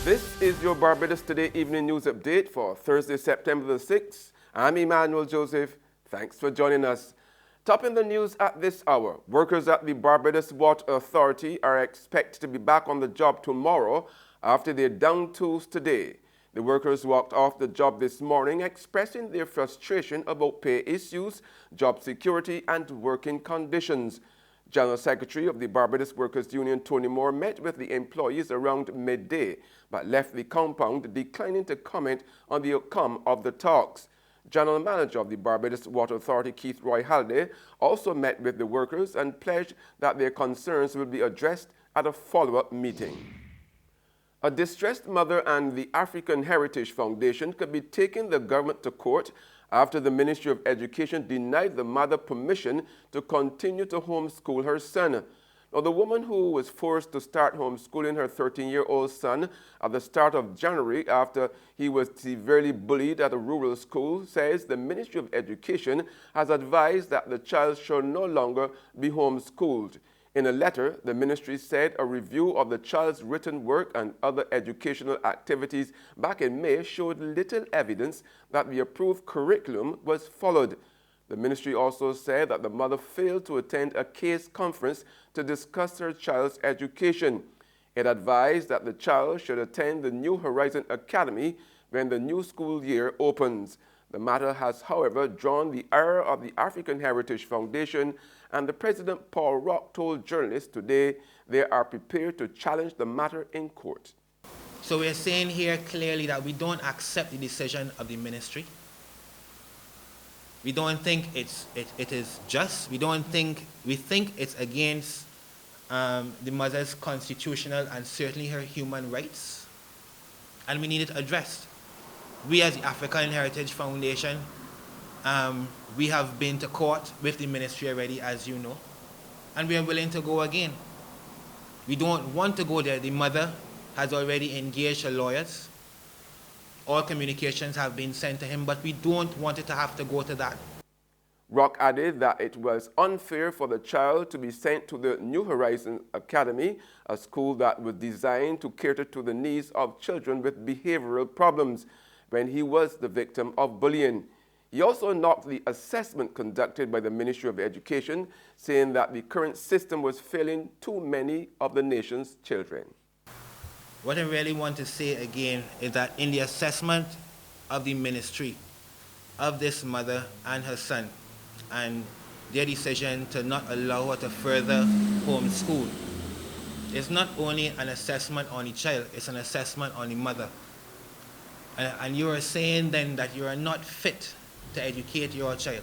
This is your Barbados Today Evening News Update for Thursday, September the 6th. I'm Emmanuel Joseph. Thanks for joining us. Topping the news at this hour, workers at the Barbados Water Authority are expected to be back on the job tomorrow after their down tools today. The workers walked off the job this morning expressing their frustration about pay issues, job security and working conditions. General Secretary of the Barbados Workers Union, Tony Moore, met with the employees around midday, but left the compound declining to comment on the outcome of the talks. General Manager of the Barbados Water Authority, Keith Roy Halliday, also met with the workers and pledged that their concerns will be addressed at a follow-up meeting. A distressed mother and the African Heritage Foundation could be taking the government to court after the Ministry of Education denied the mother permission to continue to homeschool her son. Now, the woman who was forced to start homeschooling her 13-year-old son at the start of January after he was severely bullied at a rural school says the Ministry of Education has advised that the child shall no longer be homeschooled. In a letter, the ministry said a review of the child's written work and other educational activities back in May showed little evidence that the approved curriculum was followed. The ministry also said that the mother failed to attend a case conference to discuss her child's education. It advised that the child should attend the New Horizon Academy when the new school year opens. The matter has, however, drawn the ire of the African Heritage Foundation, and the President Paul Rock told journalists today they are prepared to challenge the matter in court. So we're saying here clearly that we don't accept the decision of the ministry. We don't think it is just. We think it's against the mother's constitutional and certainly her human rights, and we need it addressed. We as the African Heritage Foundation, we have been to court with the ministry already, as you know, and we are willing to go again. We don't want to go there. The mother has already engaged her lawyers. All communications have been sent to him, but we don't want it to have to go to that. Rock added that it was unfair for the child to be sent to the New Horizon Academy, a school that was designed to cater to the needs of children with behavioral problems, when he was the victim of bullying. He also knocked the assessment conducted by the Ministry of Education, saying that the current system was failing too many of the nation's children. What I really want to say again is that in the assessment of the ministry of this mother and her son and their decision to not allow her to further homeschool, it's not only an assessment on the child, it's an assessment on the mother. And you are saying then that you are not fit to educate your child.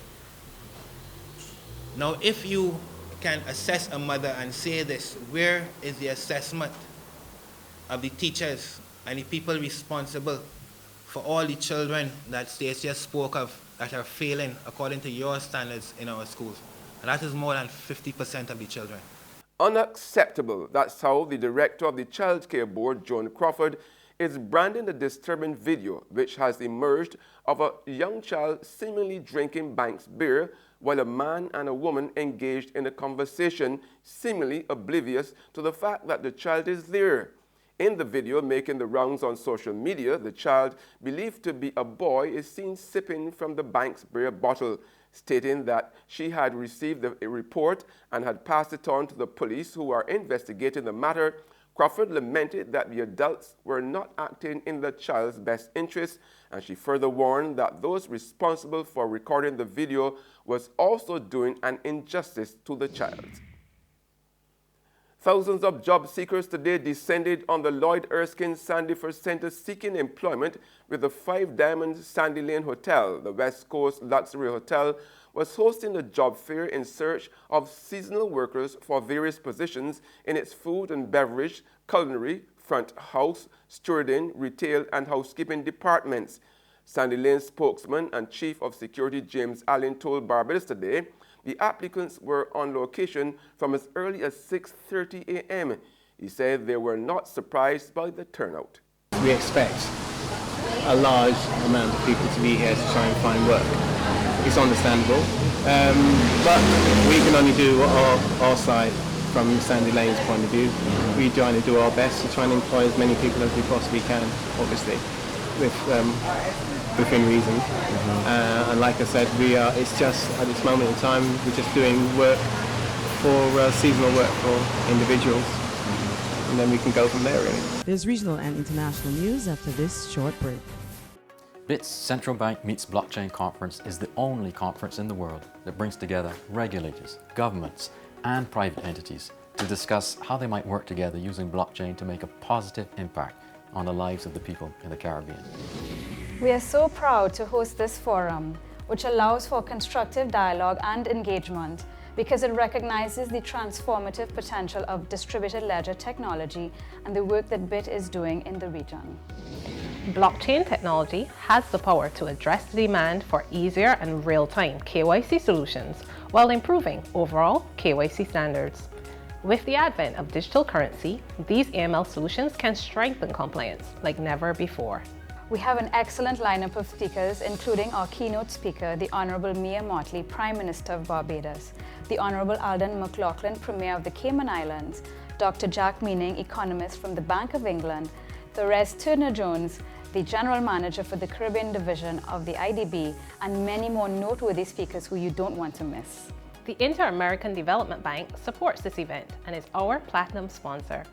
Now, if you can assess a mother and say this, where is the assessment of the teachers and the people responsible for all the children that Stacia spoke of that are failing according to your standards in our schools? And that is more than 50% of the children. Unacceptable. That's how the director of the Child Care Board, Joan Crawford, is branding the disturbing video which has emerged of a young child seemingly drinking Banks beer while a man and a woman engaged in a conversation, seemingly oblivious to the fact that the child is there. In the video making the rounds on social media, the child, believed to be a boy, is seen sipping from the Banks beer bottle, stating that she had received a report and had passed it on to the police who are investigating the matter. Crawford lamented that the adults were not acting in the child's best interest, and she further warned that those responsible for recording the video was also doing an injustice to the child. Thousands of job seekers today descended on the Lloyd Erskine Sandyford Center seeking employment with the Five Diamonds Sandy Lane Hotel. The West Coast Luxury Hotel was hosting a job fair in search of seasonal workers for various positions in its food and beverage, culinary, front house, stewarding, retail, and housekeeping departments. Sandy Lane spokesman and Chief of Security James Allen told Barbados Today the applicants were on location from as early as 6:30 a.m. He said they were not surprised by the turnout. We expect a large amount of people to be here to try and find work. It's understandable, but we can only do our side from Sandy Lane's point of view, we try to do our best to try and employ as many people as we possibly can, obviously, within reason. And like I said, it's just, at this moment in time, we're just doing work for seasonal work for individuals. And then we can go from there, really. There's regional and international news after this short break. BIT's Central Bank Meets Blockchain Conference is the only conference in the world that brings together regulators, governments, and private entities to discuss how they might work together using blockchain to make a positive impact on the lives of the people in the Caribbean. We are so proud to host this forum, which allows for constructive dialogue and engagement because it recognizes the transformative potential of distributed ledger technology and the work that BIT is doing in the region. Blockchain technology has the power to address the demand for easier and real-time KYC solutions while improving overall KYC standards. With the advent of digital currency, these AML solutions can strengthen compliance like never before. We have an excellent lineup of speakers, including our keynote speaker, the Honorable Mia Mottley, Prime Minister of Barbados, the Honorable Alden McLaughlin, Premier of the Cayman Islands, Dr. Jack Meaning, economist from the Bank of England, Therese Turner-Jones, the General Manager for the Caribbean Division of the IDB, and many more noteworthy speakers who you don't want to miss. The Inter-American Development Bank supports this event and is our platinum sponsor.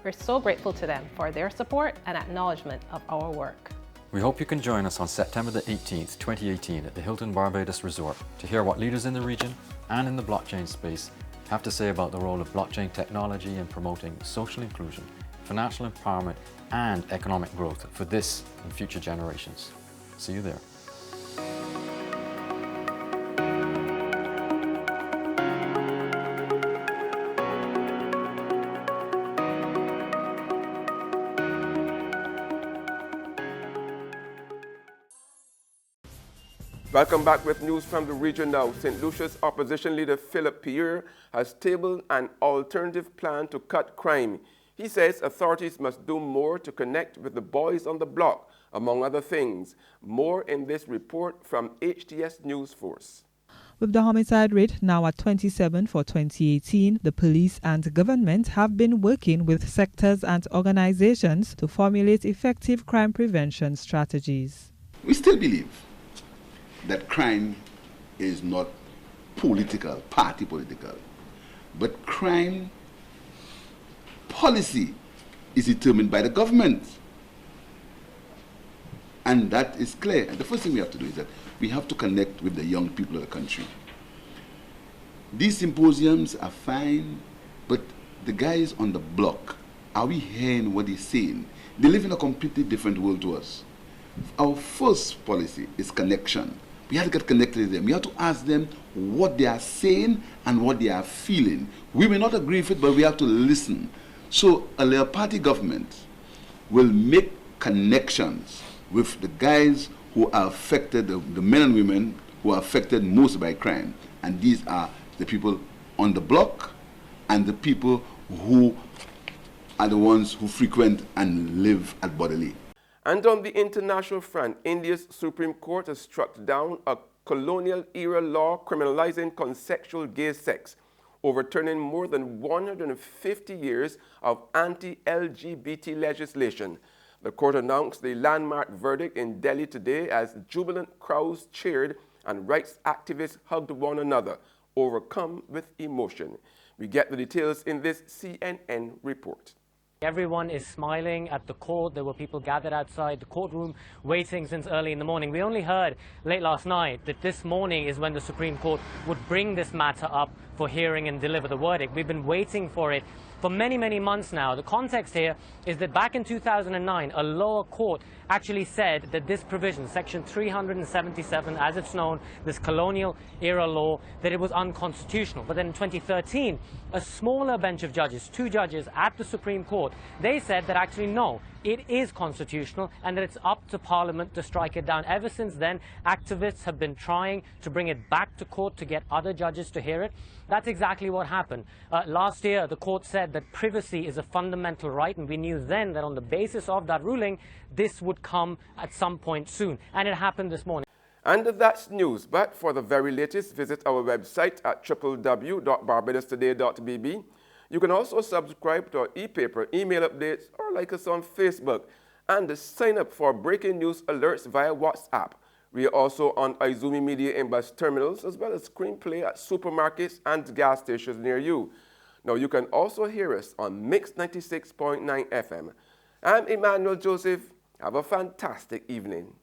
We're so grateful to them for their support and acknowledgement of our work. We hope you can join us on September the 18th, 2018 at the Hilton Barbados Resort to hear what leaders in the region and in the blockchain space have to say about the role of blockchain technology in promoting social inclusion, financial empowerment, and economic growth for this and future generations. See you there. Welcome back with news from the region now. St. Lucia's opposition leader Philip Pierre has tabled an alternative plan to cut crime. He says authorities must do more to connect with the boys on the block, among other things. More in this report from HTS News Force. With the homicide rate now at 27 for 2018, the police and government have been working with sectors and organizations to formulate effective crime prevention strategies. We still believe that crime is not political, party political, but crime policy is determined by the government. And that is clear. And the first thing we have to do is that we have to connect with the young people of the country. These symposiums are fine, but the guys on the block, are we hearing what he's saying? They live in a completely different world to us. Our first policy is connection. We have to get connected with them. We have to ask them what they are saying and what they are feeling. We may not agree with it, but we have to listen. So a Labour Party government will make connections with the guys who are affected, the men and women who are affected most by crime. And these are the people on the block and the people who are the ones who frequent and live at Bodley. And on the international front, India's Supreme Court has struck down a colonial-era law criminalizing consensual gay sex, overturning more than 150 years of anti-LGBT legislation. The court announced the landmark verdict in Delhi today as jubilant crowds cheered and rights activists hugged one another, overcome with emotion. We get the details in this CNN report. Everyone is smiling at the court. There were people gathered outside the courtroom waiting since early in the morning. We only heard late last night that this morning is when the Supreme Court would bring this matter up for hearing and deliver the verdict. We've been waiting for it for many, many months now. The context here is that back in 2009, a lower court actually said that this provision, Section 377, as it's known, this colonial-era law, that it was unconstitutional. But then in 2013, a smaller bench of judges, 2 judges at the Supreme Court, they said that actually no, it is constitutional and that it's up to Parliament to strike it down. Ever since then, activists have been trying to bring it back to court to get other judges to hear it. That's exactly what happened. Last year, the court said that privacy is a fundamental right, and we knew then that on the basis of that ruling, this would come at some point soon. And it happened this morning. And that's news. But for the very latest, visit our website at www.barbadostoday.bb. You can also subscribe to our e-paper email updates or like us on Facebook and sign up for breaking news alerts via WhatsApp. We are also on Izumi Media in bus terminals as well as screenplay at supermarkets and gas stations near you. Now you can also hear us on Mix 96.9 FM. I'm Emmanuel Joseph. Have a fantastic evening.